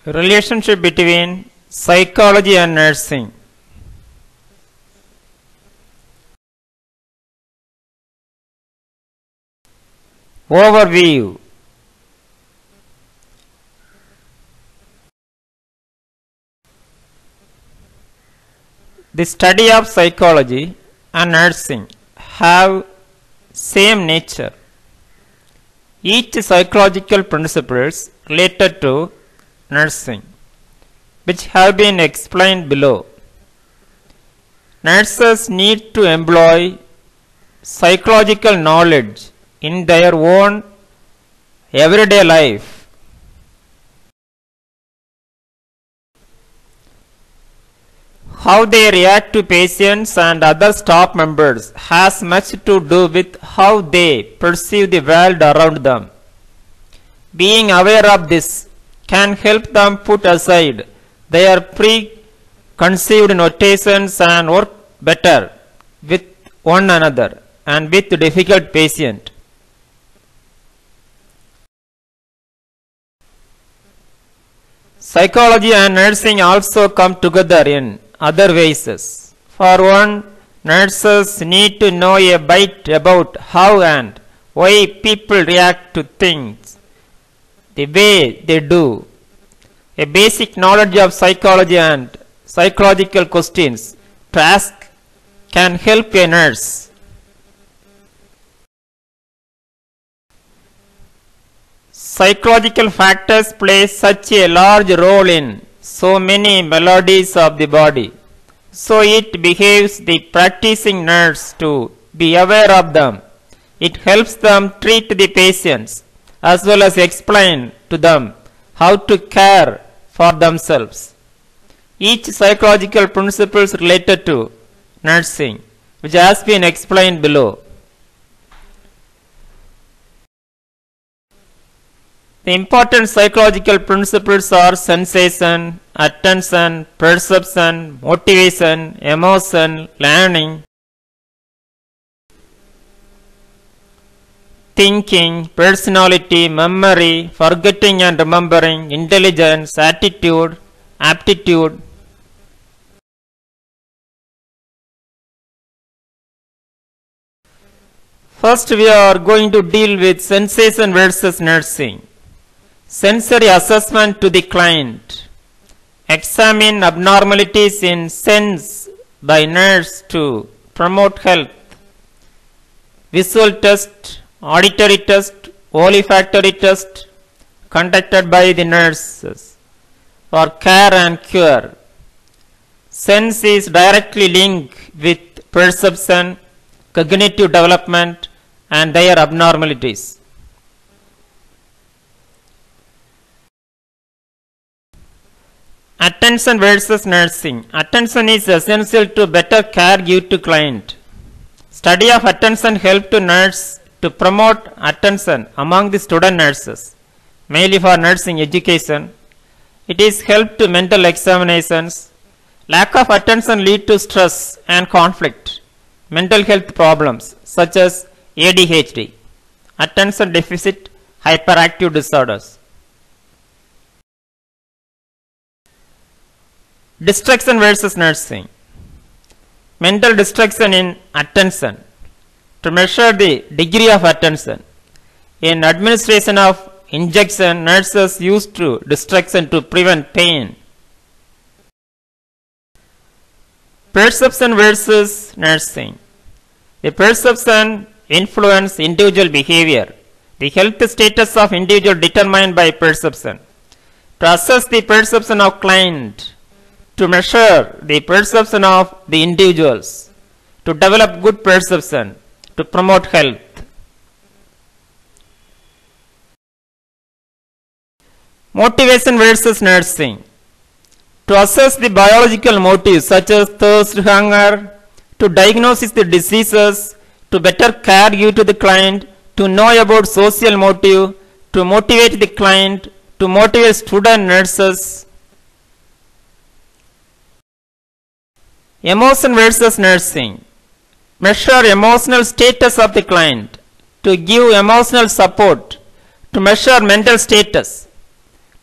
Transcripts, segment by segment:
Relationship between psychology and nursing. Overview. The study of psychology and nursing have same nature. Each psychological principles related to nursing, which have been explained below. Nurses need to employ psychological knowledge in their own everyday life. How they react to patients and other staff members has much to do with how they perceive the world around them. Being aware of this can help them put aside their preconceived notions and work better with one another and with difficult patients. Psychology and nursing also come together in other ways. For one, nurses need to know a bit about how and why people react to things the way they do. A basic knowledge of psychology and psychological questions to ask can help a nurse. Psychological factors play such a large role in so many melodies of the body. So it behaves the practicing nurse to be aware of them. It helps them treat the patients as well as explain to them how to care for themselves. Each psychological principles related to nursing, which has been explained below. The important psychological principles are sensation, attention, perception, motivation, emotion, learning, thinking, personality, memory, forgetting and remembering, intelligence, attitude, aptitude. First, we are going to deal with sensation versus nursing. Sensory assessment to the client. Examine abnormalities in sense by nurse to promote health. Visual test, auditory test, olfactory test conducted by the nurses for care and cure. Sense is directly linked with perception, cognitive development and their abnormalities. Attention versus nursing. Attention is essential to better care given to client. Study of attention help to nurse to promote attention among the student nurses, mainly for nursing education. It is help to mental examinations. Lack of attention lead to stress and conflict, mental health problems such as ADHD, attention deficit hyperactive disorders. Distraction versus nursing. Mental distraction in attention. To measure the degree of attention. In administration of injection, nurses use to distraction to prevent pain. Perception versus nursing. The perception influence individual behavior. The health status of individual determined by perception. To assess the perception of client, to measure the perception of the individuals, to develop good perception, to promote health. Motivation versus nursing. To assess the biological motives such as thirst, hunger, to diagnose the diseases, to better care given to the client, to know about social motive, to motivate the client, to motivate student nurses. Emotion versus nursing. Measure emotional status of the client. To give emotional support. To measure mental status.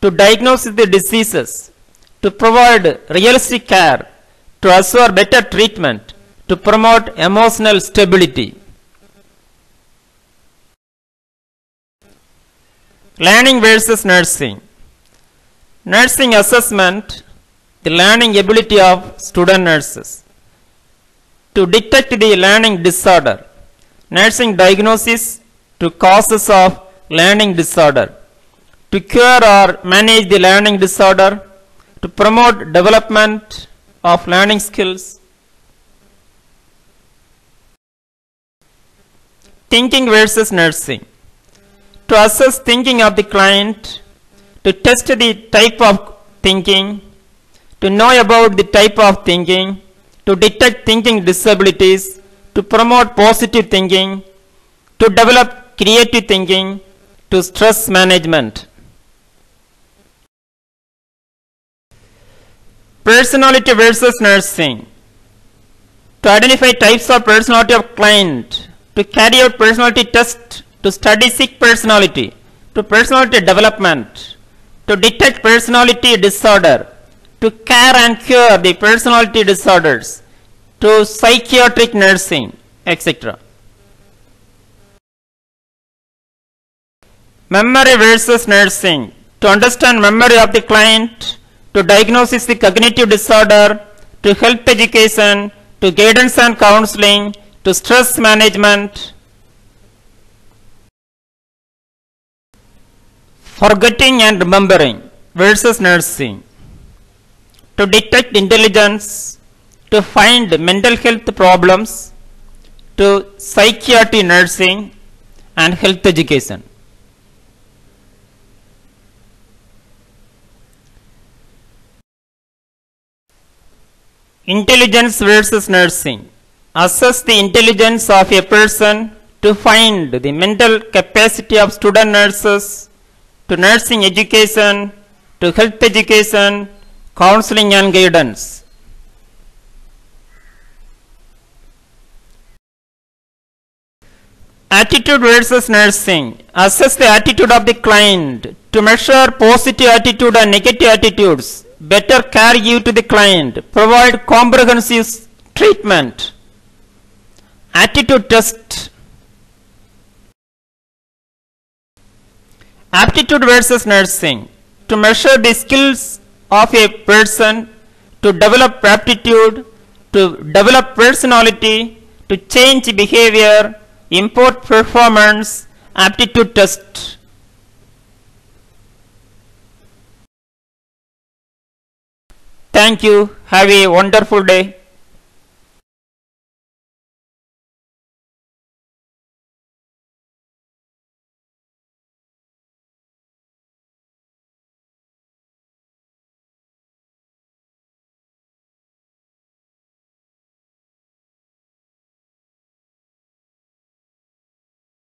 to diagnose the diseases, to provide realistic care, to assure better treatment, to promote emotional stability. Learning versus nursing. Nursing assessment, the learning ability of student nurses to detect the learning disorder. Nursing diagnosis to causes of learning disorder, to cure or manage the learning disorder, to promote development of learning skills. Thinking versus nursing. To assess thinking of the client, to test the type of thinking, to know about the type of thinking, to detect thinking disabilities, to promote positive thinking, to develop creative thinking, to stress management. Personality versus nursing. To identify types of personality of client, to carry out personality test, to study sick personality, to personality development, to detect personality disorder, to care and cure the personality disorders, to psychiatric nursing, etc. Memory versus nursing. To understand memory of the client, to diagnose the cognitive disorder, to health education, to guidance and counseling, to stress management. Forgetting and remembering versus nursing. To detect intelligence, to find mental health problems, to psychiatry nursing and health education. Intelligence versus nursing. Assess the intelligence of a person to find the mental capacity of student nurses, to nursing education, to health education, counseling and guidance. Attitude versus nursing. Assess the attitude of the client to measure positive attitude and negative attitudes. Better care give to the client. Provide comprehensive treatment. Attitude test. Aptitude versus nursing. To measure the skills of a person, to develop aptitude, to develop personality, to change behavior, improve performance, aptitude test. Thank you. Have a wonderful day.